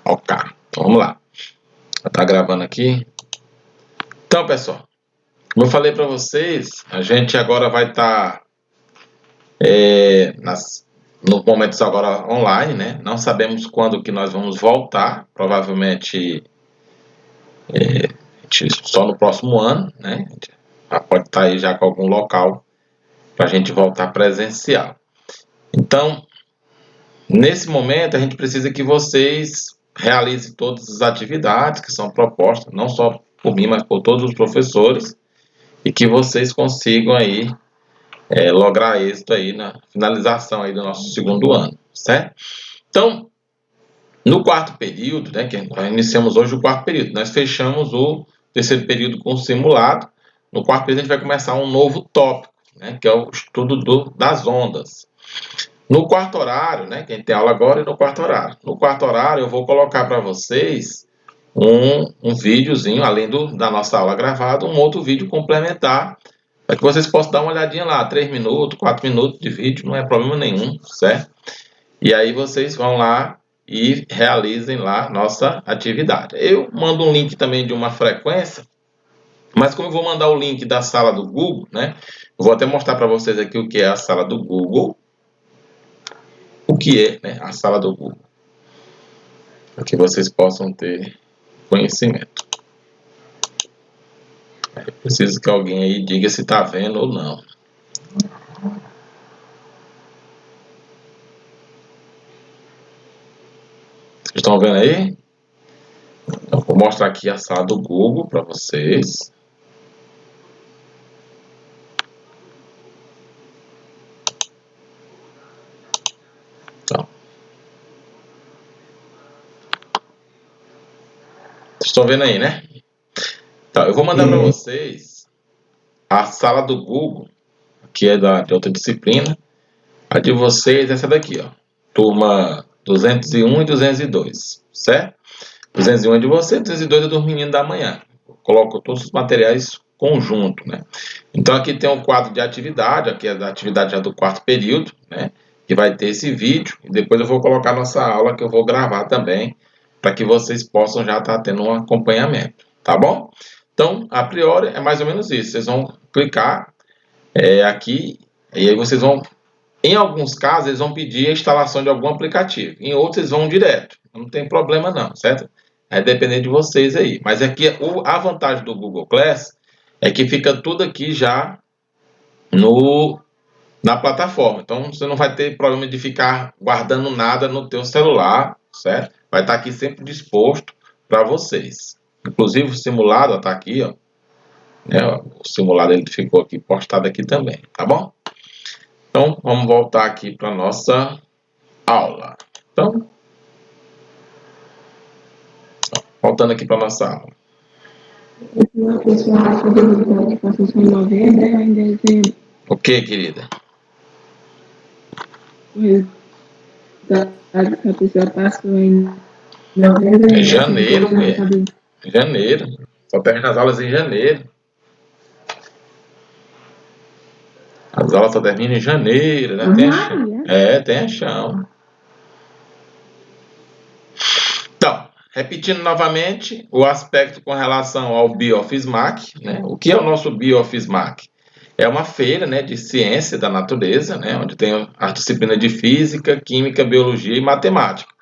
Ok, então vamos lá. Tá gravando aqui. Então, pessoal, como eu falei para vocês, a gente agora vai estar nos momentos agora online, né? Não sabemos quando que nós vamos voltar, provavelmente só no próximo ano, né? A gente pode estar aí já com algum local para a gente voltar presencial. Então, nesse momento, a gente precisa que vocês realizem todas as atividades que são propostas, não só por mim, mas por todos os professores, e que vocês consigam aí lograr êxito aí na finalização aí do nosso segundo ano, certo? Então, no quarto período, né, que nós iniciamos hoje o quarto período, nós fechamos o terceiro período com o simulado. No quarto período a gente vai começar um novo tópico, né, que é o estudo das ondas. No quarto horário, né, que a gente tem aula agora, e no quarto horário. No quarto horário eu vou colocar para vocês um videozinho, além da nossa aula gravada, um outro vídeo complementar, para que vocês possam dar uma olhadinha lá, 3 minutos, 4 minutos de vídeo, não é problema nenhum, certo? E aí vocês vão lá e realizem lá nossa atividade. Eu mando um link também de uma frequência, mas como eu vou mandar o link da sala do Google, né? Eu vou até mostrar para vocês aqui o que é a sala do Google. O que é, né, a sala do Google, para que vocês possam ter conhecimento. Preciso que alguém aí diga se está vendo ou não. Vocês estão vendo aí? Então, vou mostrar aqui a sala do Google para vocês. Então, vocês estão vendo aí, né? Então, eu vou mandar para vocês a sala do Google, que é de outra disciplina. A de vocês é essa daqui, ó. Turma 201 e 202, certo? 201 é de você, 202 é dos meninos da manhã. Eu coloco todos os materiais conjunto, né? Então aqui tem um quadro de atividade, aqui é da atividade já do quarto período, né? Que vai ter esse vídeo, e depois eu vou colocar nossa aula que eu vou gravar também, para que vocês possam já estar tendo um acompanhamento, tá bom? Então, a priori é mais ou menos isso. Vocês vão clicar aqui, e aí vocês vão, em alguns casos, eles vão pedir a instalação de algum aplicativo, em outros eles vão direto, não tem problema não, certo? É depender de vocês aí. Mas aqui a vantagem do Google Class é que fica tudo aqui já na plataforma. Então você não vai ter problema de ficar guardando nada no teu celular, certo? Vai estar aqui sempre disposto para vocês. Inclusive o simulado está aqui, ó. O simulado ele ficou aqui postado aqui também, tá bom? Então vamos voltar aqui para nossa aula. Então, voltando aqui para nossa aula. O que, querida? A pessoa passou em janeiro, mulher. Janeiro. Só termina as aulas em janeiro. As aulas só terminam em janeiro, né? Tem a chão. Então, repetindo novamente o aspecto com relação ao BioFisMac, né? O que é o nosso BioFisMac? É uma feira, né, de ciência da natureza, né, onde tem as disciplinas de física, química, biologia e matemática.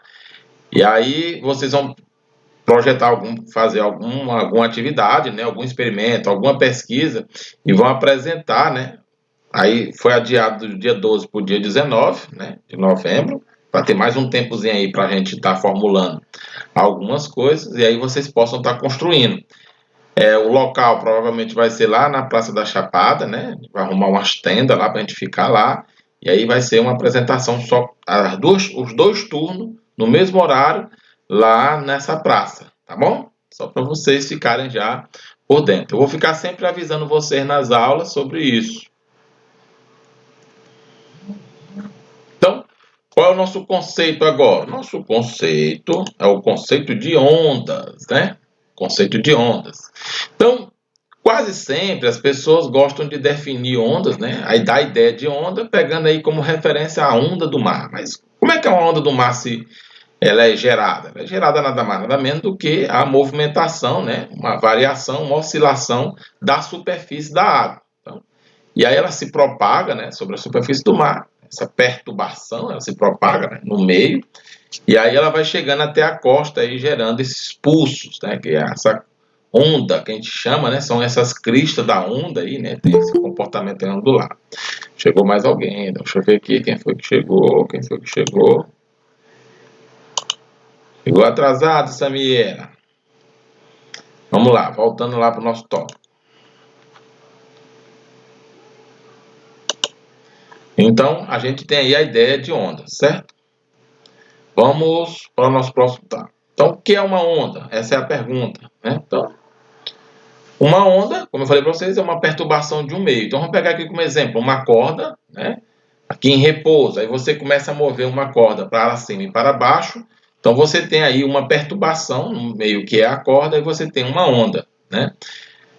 E aí vocês vão projetar fazer alguma atividade, né, algum experimento, alguma pesquisa e vão apresentar, né? Aí foi adiado do dia 12 para o dia 19, né, de novembro, para ter mais um tempozinho aí para a gente estar formulando algumas coisas e aí vocês possam estar construindo. O local provavelmente vai ser lá na Praça da Chapada, né? Vai arrumar umas tendas lá para a gente ficar lá. E aí vai ser uma apresentação só, os dois turnos, no mesmo horário, lá nessa praça, tá bom? Só para vocês ficarem já por dentro. Eu vou ficar sempre avisando vocês nas aulas sobre isso. Então, qual é o nosso conceito agora? Nosso conceito é o conceito de ondas, né? Conceito de ondas. Então, quase sempre as pessoas gostam de definir ondas, né? Aí dá a ideia de onda, pegando aí como referência a onda do mar. Mas como é que uma onda do mar ela é gerada? Ela é gerada nada mais, nada menos do que a movimentação, né? Uma variação, uma oscilação da superfície da água. Então, e aí ela se propaga, né, sobre a superfície do mar. Essa perturbação, ela se propaga, né, no meio, e aí ela vai chegando até a costa e gerando esses pulsos, né, que é essa onda que a gente chama, né, são essas cristas da onda aí, né, tem esse comportamento angular. Chegou mais alguém, deixa eu ver aqui quem foi que chegou, quem foi que chegou. Chegou atrasado, Samira. Vamos lá, voltando lá para o nosso tópico. Então, a gente tem aí a ideia de onda, certo? Vamos para o nosso próximo tópico. Então, o que é uma onda? Essa é a pergunta, né? Então, uma onda, como eu falei para vocês, é uma perturbação de um meio. Então, vamos pegar aqui como exemplo uma corda, né? Aqui em repouso. Aí você começa a mover uma corda para cima e para baixo. Então, você tem aí uma perturbação no meio que é a corda e você tem uma onda, né?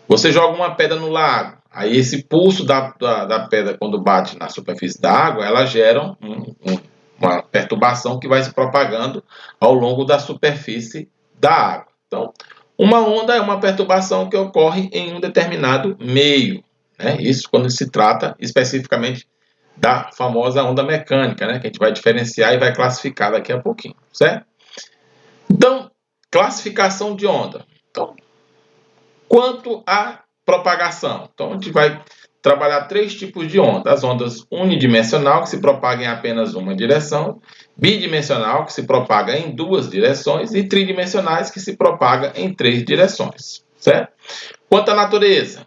Você joga uma pedra no lago. Aí esse pulso da pedra, quando bate na superfície da água, ela gera uma perturbação que vai se propagando ao longo da superfície da água. Então, uma onda é uma perturbação que ocorre em um determinado meio, né? Isso quando se trata especificamente da famosa onda mecânica, né? Que a gente vai diferenciar e vai classificar daqui a pouquinho, certo? Então, classificação de onda. Então, quanto à propagação, então a gente vai trabalhar três tipos de onda. As ondas unidimensional, que se propagam em apenas uma direção, bidimensional, que se propaga em duas direções, e tridimensionais, que se propaga em três direções, certo? Quanto à natureza,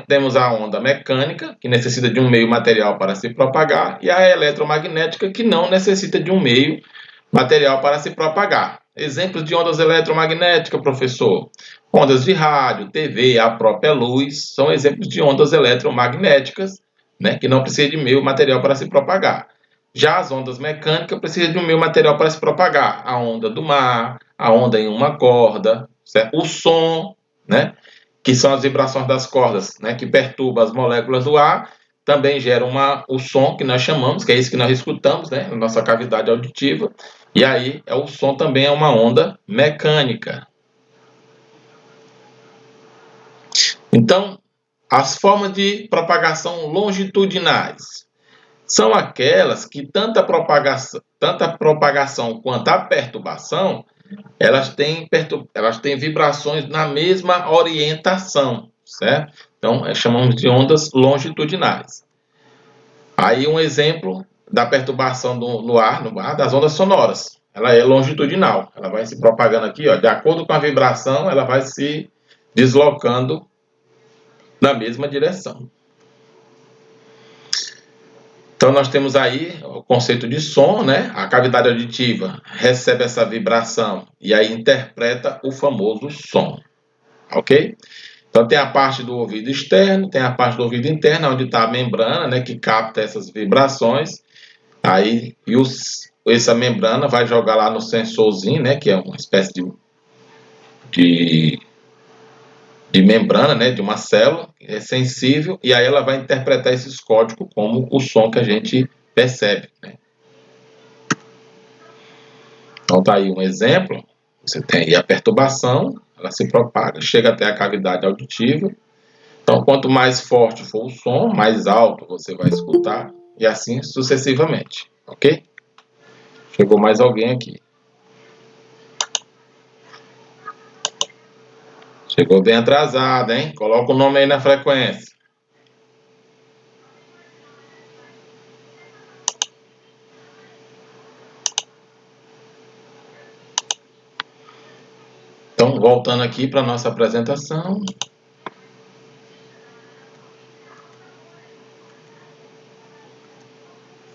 temos a onda mecânica, que necessita de um meio material para se propagar, e a eletromagnética, que não necessita de um meio material para se propagar. Exemplos de ondas eletromagnéticas, professor. Ondas de rádio, TV, a própria luz, são exemplos de ondas eletromagnéticas, né, que não precisam de meio material para se propagar. Já as ondas mecânicas precisam de um meio material para se propagar. A onda do mar, a onda em uma corda, certo? O som, né, que são as vibrações das cordas, né, que perturbam as moléculas do ar, também gera o som que nós chamamos, que é isso que nós escutamos, né, na nossa cavidade auditiva, e aí o som também é uma onda mecânica. Então, as formas de propagação longitudinais são aquelas que tanto a propagação quanto a perturbação, elas têm vibrações na mesma orientação, certo? Então, chamamos de ondas longitudinais. Aí um exemplo da perturbação no ar, das ondas sonoras. Ela é longitudinal, ela vai se propagando aqui, ó, de acordo com a vibração, ela vai se deslocando na mesma direção. Então nós temos aí o conceito de som, né? A cavidade auditiva recebe essa vibração e aí interpreta o famoso som, ok? Então tem a parte do ouvido externo, tem a parte do ouvido interno, onde está a membrana, né, que capta essas vibrações. Aí essa membrana vai jogar lá no sensorzinho, né, que é uma espécie de membrana, né, de uma célula, é sensível, e aí ela vai interpretar esses códigos como o som que a gente percebe, né? Então tá aí um exemplo, você tem aí a perturbação, ela se propaga, chega até a cavidade auditiva. Então quanto mais forte for o som, mais alto você vai escutar, e assim sucessivamente, ok? Chegou mais alguém aqui. Chegou bem atrasado, hein? Coloca o nome aí na frequência. Então, voltando aqui para a nossa apresentação.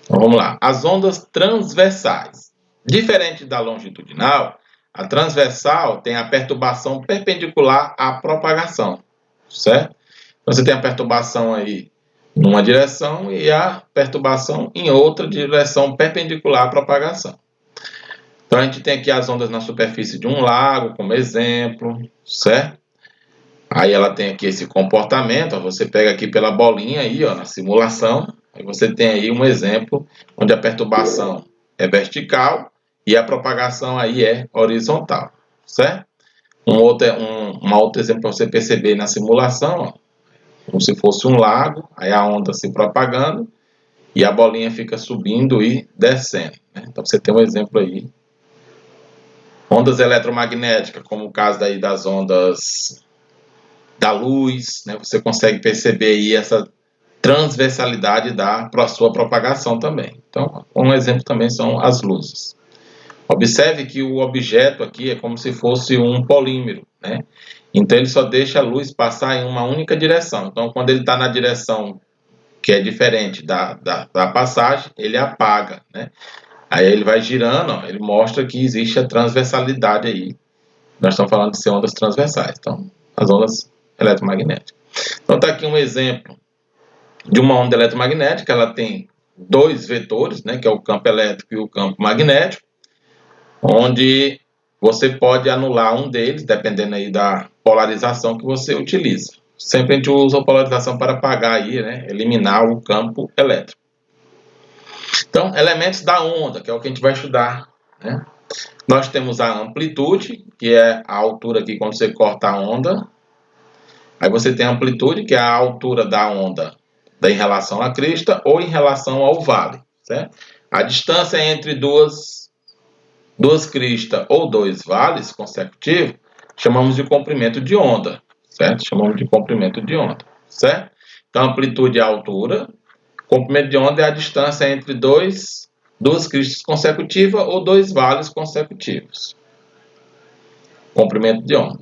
Então, vamos lá. As ondas transversais. Diferente da longitudinal, a transversal tem a perturbação perpendicular à propagação, certo? Então, você tem a perturbação aí numa direção e a perturbação em outra direção perpendicular à propagação. Então, a gente tem aqui as ondas na superfície de um lago, como exemplo, certo? Aí ela tem aqui esse comportamento, ó, você pega aqui pela bolinha aí, ó, na simulação, aí você tem aí um exemplo onde a perturbação é vertical e a propagação aí é horizontal, certo? Um outro exemplo para você perceber na simulação, ó, como se fosse um lago, aí a onda se propagando e a bolinha fica subindo e descendo, né? Então você tem um exemplo aí. Ondas eletromagnéticas, como o caso daí das ondas da luz, né? Você consegue perceber aí essa transversalidade da sua propagação também. Então, um exemplo também são as luzes. Observe que o objeto aqui é como se fosse um polímero, né? Então ele só deixa a luz passar em uma única direção. Então, quando ele está na direção que é diferente da passagem, ele apaga, né? Aí ele vai girando, ó, ele mostra que existe a transversalidade aí. Nós estamos falando de ser ondas transversais, então, as ondas eletromagnéticas. Então, está aqui um exemplo de uma onda eletromagnética, ela tem dois vetores, né, que é o campo elétrico e o campo magnético, onde você pode anular um deles, dependendo aí da polarização que você utiliza. Sempre a gente usa a polarização para apagar aí, né, eliminar o campo elétrico. Então, elementos da onda, que é o que a gente vai estudar, né? Nós temos a amplitude, que é a altura aqui quando você corta a onda. Aí você tem a amplitude, que é a altura da onda em relação à crista ou em relação ao vale, certo? A distância entre duas cristas ou dois vales consecutivos chamamos de comprimento de onda, certo? Chamamos de comprimento de onda, certo? Então, amplitude é a altura, comprimento de onda é a distância entre duas cristas consecutivas ou dois vales consecutivos. Comprimento de onda.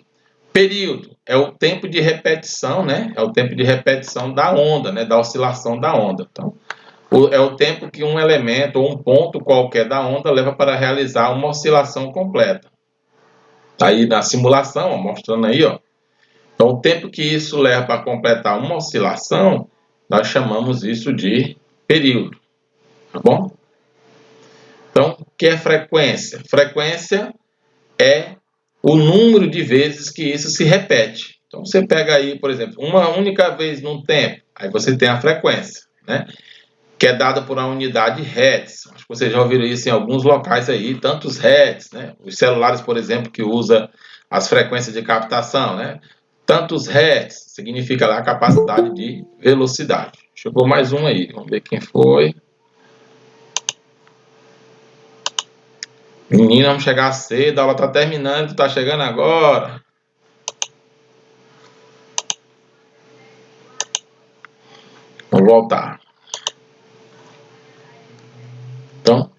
Período é o tempo de repetição, né? É o tempo de repetição da onda, né? Da oscilação da onda. Então, é o tempo que um elemento ou um ponto qualquer da onda leva para realizar uma oscilação completa. Aí na simulação, ó, mostrando aí, ó. Então, o tempo que isso leva para completar uma oscilação, nós chamamos isso de período, tá bom? Então, o que é frequência? Frequência é o número de vezes que isso se repete. Então, você pega aí, por exemplo, uma única vez num tempo, aí você tem a frequência, né? Que é dada por uma unidade Hertz. Acho que vocês já ouviram isso em alguns locais aí, tantos Hertz, né? Os celulares, por exemplo, que usa as frequências de captação, né? Tantos Hertz significa lá a capacidade de velocidade. Chegou mais um aí, vamos ver quem foi. Menina, vamos chegar cedo, a aula está terminando, tu está chegando agora. Vamos voltar. Então,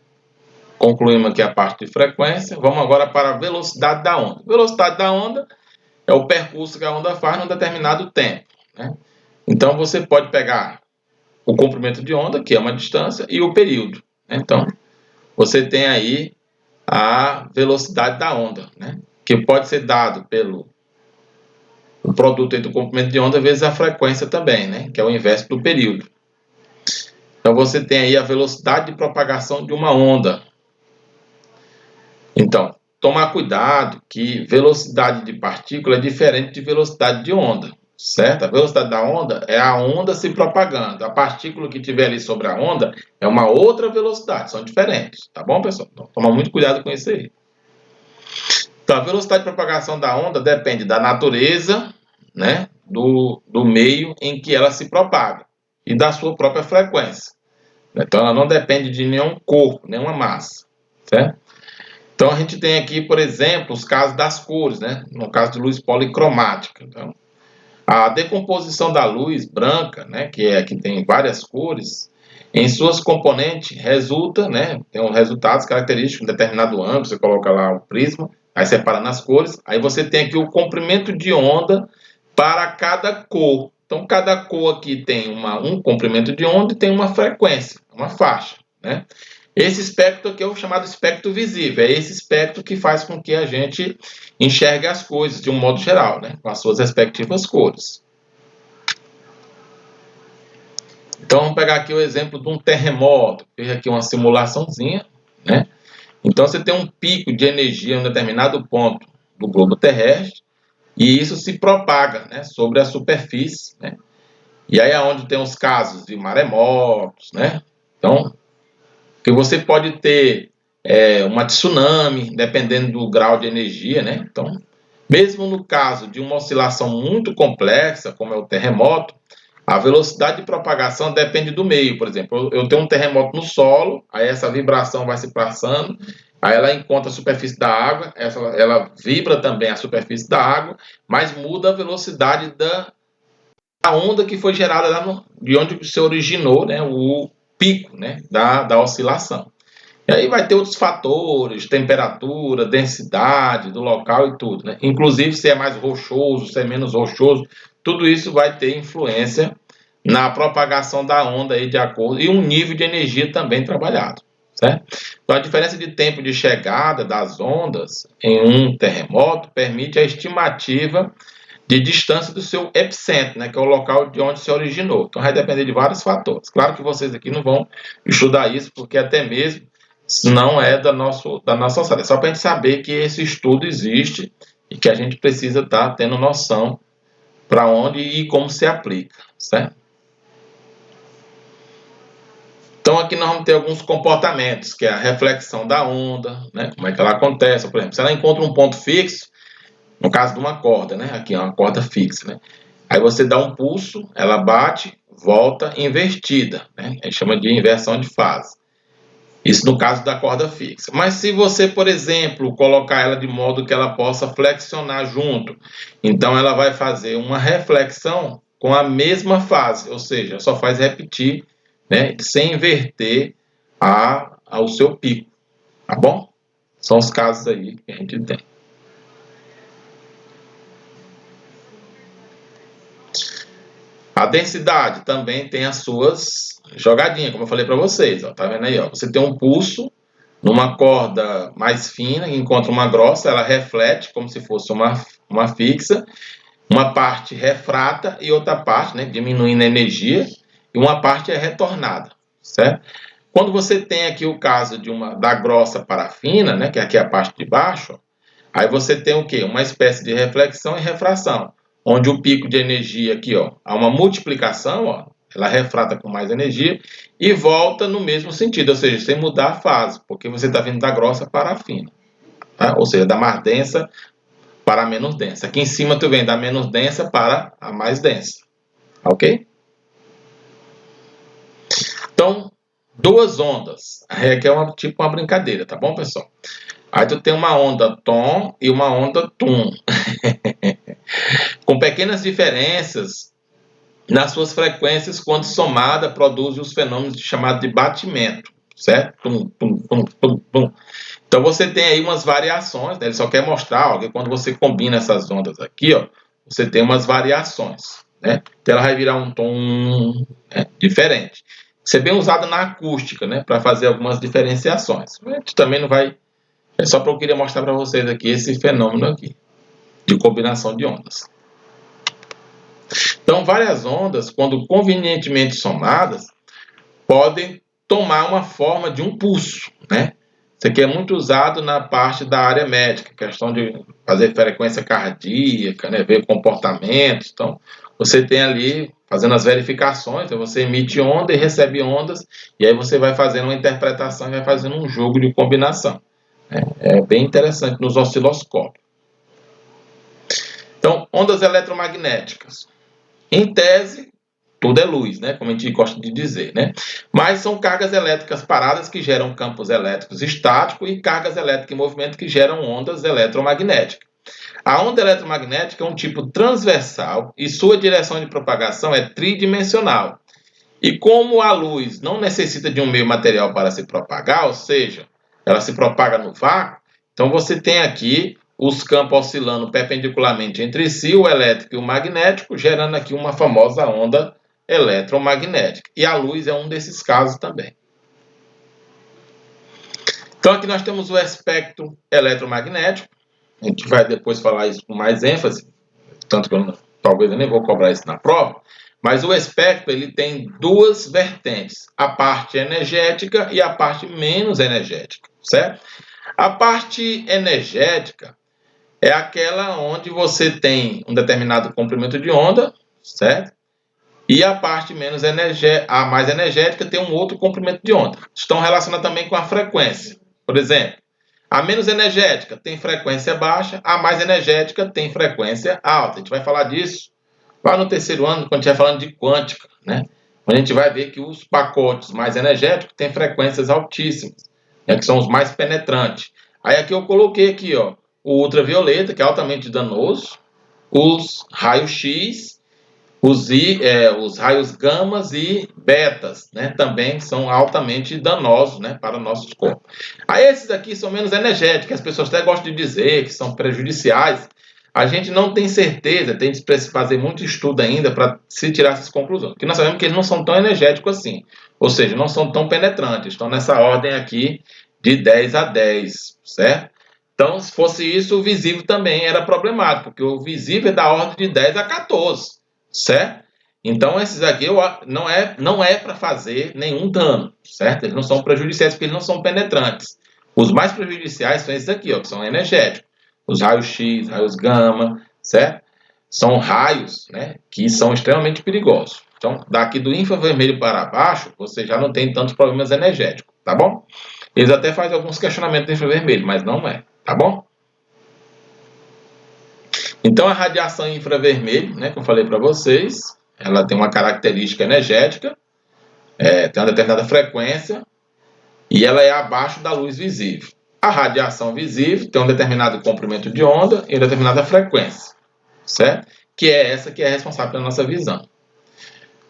concluímos aqui a parte de frequência. Vamos agora para a velocidade da onda. Velocidade da onda é o percurso que a onda faz num determinado tempo, né? Então, você pode pegar o comprimento de onda, que é uma distância, e o período, né? Então, você tem aí a velocidade da onda, né? Que pode ser dado pelo o produto entre o comprimento de onda vezes a frequência também, né? Que é o inverso do período. Então, você tem aí a velocidade de propagação de uma onda. Então, tomar cuidado que velocidade de partícula é diferente de velocidade de onda, certo? A velocidade da onda é a onda se propagando. A partícula que tiver ali sobre a onda é uma outra velocidade, são diferentes, tá bom, pessoal? Então, toma muito cuidado com isso aí. Então, a velocidade de propagação da onda depende da natureza, né, do meio em que ela se propaga e da sua própria frequência. Então, ela não depende de nenhum corpo, nenhuma massa, certo? Então, a gente tem aqui, por exemplo, os casos das cores, né? No caso de luz policromática. Então, a decomposição da luz branca, né, que tem várias cores, em suas componentes resulta, né, tem um resultados característicos, um determinado ângulo, você coloca lá o prisma, aí separa nas cores, aí você tem aqui o comprimento de onda para cada cor. Então, cada cor aqui tem um comprimento de onda e tem uma frequência, uma faixa, né? Esse espectro aqui é o chamado espectro visível, é esse espectro que faz com que a gente enxergue as coisas de um modo geral, né, com as suas respectivas cores. Então, vamos pegar aqui o exemplo de um terremoto. Fiz aqui uma simulaçãozinha, né? Então, você tem um pico de energia em um determinado ponto do globo terrestre e isso se propaga, né, sobre a superfície, né? E aí é onde tem os casos de maremotos, né? Então, que você pode ter uma tsunami, dependendo do grau de energia, né? Então, mesmo no caso de uma oscilação muito complexa, como é o terremoto, a velocidade de propagação depende do meio. Por exemplo, eu tenho um terremoto no solo, aí essa vibração vai se passando, aí ela encontra a superfície da água, ela vibra também a superfície da água, mas muda a velocidade da onda que foi gerada lá de onde se originou, né, o pico, né, da oscilação. E aí vai ter outros fatores, temperatura, densidade do local e tudo, né? Inclusive se é mais rochoso, se é menos rochoso, tudo isso vai ter influência na propagação da onda aí de acordo, e um nível de energia também trabalhado, certo? Então a diferença de tempo de chegada das ondas em um terremoto permite a estimativa de distância do seu epicentro, né, que é o local de onde se originou. Então vai depender de vários fatores. Claro que vocês aqui não vão estudar isso, porque até mesmo não é da nossa área. É só para a gente saber que esse estudo existe e que a gente precisa estar tendo noção para onde e como se aplica, certo? Então aqui nós vamos ter alguns comportamentos, que é a reflexão da onda, né? Como é que ela acontece, por exemplo, se ela encontra um ponto fixo, no caso de uma corda, né? Aqui é uma corda fixa, né? Aí você dá um pulso, ela bate, volta invertida, né? A gente chama de inversão de fase. Isso no caso da corda fixa. Mas se você, por exemplo, colocar ela de modo que ela possa flexionar junto, então ela vai fazer uma reflexão com a mesma fase, ou seja, só faz repetir, né, sem inverter ao seu pico, tá bom? São os casos aí que a gente tem. A densidade também tem as suas jogadinhas, como eu falei para vocês, ó, tá vendo aí? Ó, você tem um pulso numa corda mais fina, encontra uma grossa, ela reflete como se fosse uma fixa, uma parte refrata e outra parte, né, diminuindo a energia, e uma parte é retornada, certo? Quando você tem aqui o caso da grossa para a fina, né, que aqui é a parte de baixo, aí você tem o quê? Uma espécie de reflexão e refração, onde o pico de energia aqui, ó, há uma multiplicação, ó, ela refrata com mais energia e volta no mesmo sentido, ou seja, sem mudar a fase, porque você está vindo da grossa para a fina, tá? Ou seja, da mais densa para a menos densa. Aqui em cima tu vem da menos densa para a mais densa, ok? Então, duas ondas, aqui é tipo uma brincadeira, tá bom, pessoal? Aí tu tem uma onda tom e uma onda tum, com pequenas diferenças nas suas frequências, quando somada, produz os fenômenos chamados de batimento, certo? Pum, pum, pum, pum, pum. Então você tem aí umas variações, né? Ele só quer mostrar, ó, que quando você combina essas ondas aqui, ó, você tem umas variações, né? Então ela vai virar um tom, né, diferente. Isso é bem usado na acústica, né, para fazer algumas diferenciações. A gente também não vai, é só para eu queria mostrar para vocês aqui esse fenômeno aqui de combinação de ondas. Então, várias ondas, quando convenientemente somadas, podem tomar uma forma de um pulso, né? Isso aqui é muito usado na parte da área médica, questão de fazer frequência cardíaca, né? Ver comportamentos. Então, você tem ali, fazendo as verificações, então você emite onda e recebe ondas, e aí você vai fazendo uma interpretação e vai fazendo um jogo de combinação. É bem interessante nos osciloscópios. Então, ondas eletromagnéticas. Em tese, tudo é luz, né? Como a gente gosta de dizer, né? Mas são cargas elétricas paradas que geram campos elétricos estáticos e cargas elétricas em movimento que geram ondas eletromagnéticas. A onda eletromagnética é um tipo transversal e sua direção de propagação é tridimensional. E como a luz não necessita de um meio material para se propagar, ou seja, ela se propaga no vácuo, então você tem aqui os campos oscilando perpendicularmente entre si, o elétrico e o magnético, gerando aqui uma famosa onda eletromagnética. E a luz é um desses casos também. Então aqui nós temos o espectro eletromagnético. A gente vai depois falar isso com mais ênfase, tanto que talvez eu nem vou cobrar isso na prova. Mas o espectro ele tem duas vertentes, a parte energética e a parte menos energética, certo? A parte energética é aquela onde você tem um determinado comprimento de onda, certo? E a parte menos energética, a mais energética, tem um outro comprimento de onda. Estão relacionadas também com a frequência. Por exemplo, a menos energética tem frequência baixa, a mais energética tem frequência alta. A gente vai falar disso lá no terceiro ano, quando a gente vai falando de quântica, né? A gente vai ver que os pacotes mais energéticos têm frequências altíssimas, né, que são os mais penetrantes. Aí aqui eu coloquei aqui, ó, o ultravioleta, que é altamente danoso, os raios-x, os raios gamas e betas, né, também são altamente danosos, né, para nossos corpos. Aí esses aqui são menos energéticos, as pessoas até gostam de dizer que são prejudiciais. A gente não tem certeza, tem que fazer muito estudo ainda para se tirar essas conclusões. Porque nós sabemos que eles não são tão energéticos assim, ou seja, não são tão penetrantes, estão nessa ordem aqui de 10 a 10, certo? Então, se fosse isso, o visível também era problemático, porque o visível é da ordem de 10 a 14, certo? Então, esses aqui não é para fazer nenhum dano, certo? Eles não são prejudiciais porque eles não são penetrantes. Os mais prejudiciais são esses aqui, ó, que são energéticos. Os raios X, raios gama, certo? São raios, né, que são extremamente perigosos. Então, daqui do infravermelho para baixo, você já não tem tantos problemas energéticos, tá bom? Eles até fazem alguns questionamentos do infravermelho, mas não é, tá bom? Então, a radiação infravermelho, né, que eu falei para vocês, ela tem uma característica energética, tem uma determinada frequência, e ela é abaixo da luz visível. A radiação visível tem um determinado comprimento de onda e uma determinada frequência, certo? Que é essa que é responsável pela nossa visão.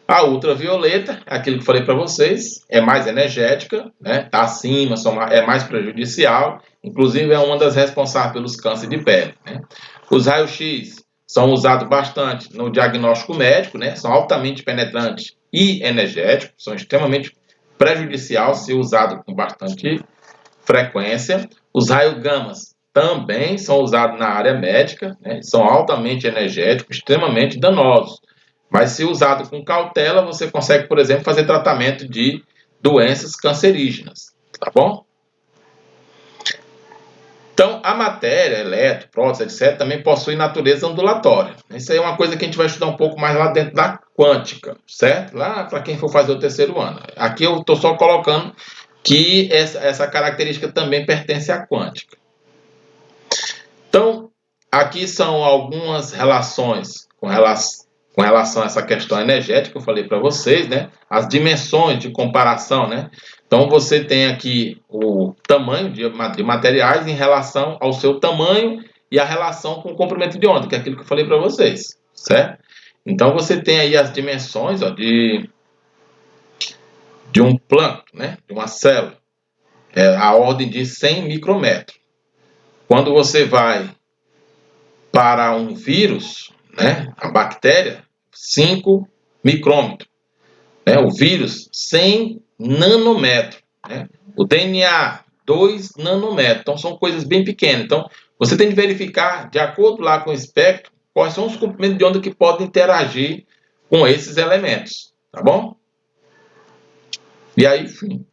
A ultravioleta, aquilo que eu falei para vocês, é mais energética, né? Está acima, é mais prejudicial, inclusive é uma das responsáveis pelos cânceres de pele, né? Os raios-x são usados bastante no diagnóstico médico, né? São altamente penetrantes e energéticos, são extremamente prejudiciais se usados com bastante frequência. Os raios gamas também são usados na área médica, né? São altamente energéticos, extremamente danosos. Mas se usado com cautela, você consegue, por exemplo, fazer tratamento de doenças cancerígenas, tá bom? Então, a matéria, elétron, prótons, etc., também possui natureza ondulatória. Isso aí é uma coisa que a gente vai estudar um pouco mais lá dentro da quântica, certo? Lá para quem for fazer o terceiro ano. Aqui eu estou só colocando que essa característica também pertence à quântica. Então, aqui são algumas relações com relação a essa questão energética que eu falei para vocês, né? As dimensões de comparação, né? Então, você tem aqui o tamanho de materiais em relação ao seu tamanho e a relação com o comprimento de onda, que é aquilo que eu falei para vocês, certo? Então, você tem aí as dimensões, ó, de um plâncton, né? De uma célula, a ordem de 100 micrômetros. Quando você vai para um vírus, né? A bactéria, 5 micrômetros. Né? O vírus, 100 nanômetros. Né? O DNA, 2 nanômetros. Então, são coisas bem pequenas. Então, você tem que verificar, de acordo lá com o espectro, quais são os comprimentos de onda que podem interagir com esses elementos. Tá bom? E aí, enfim.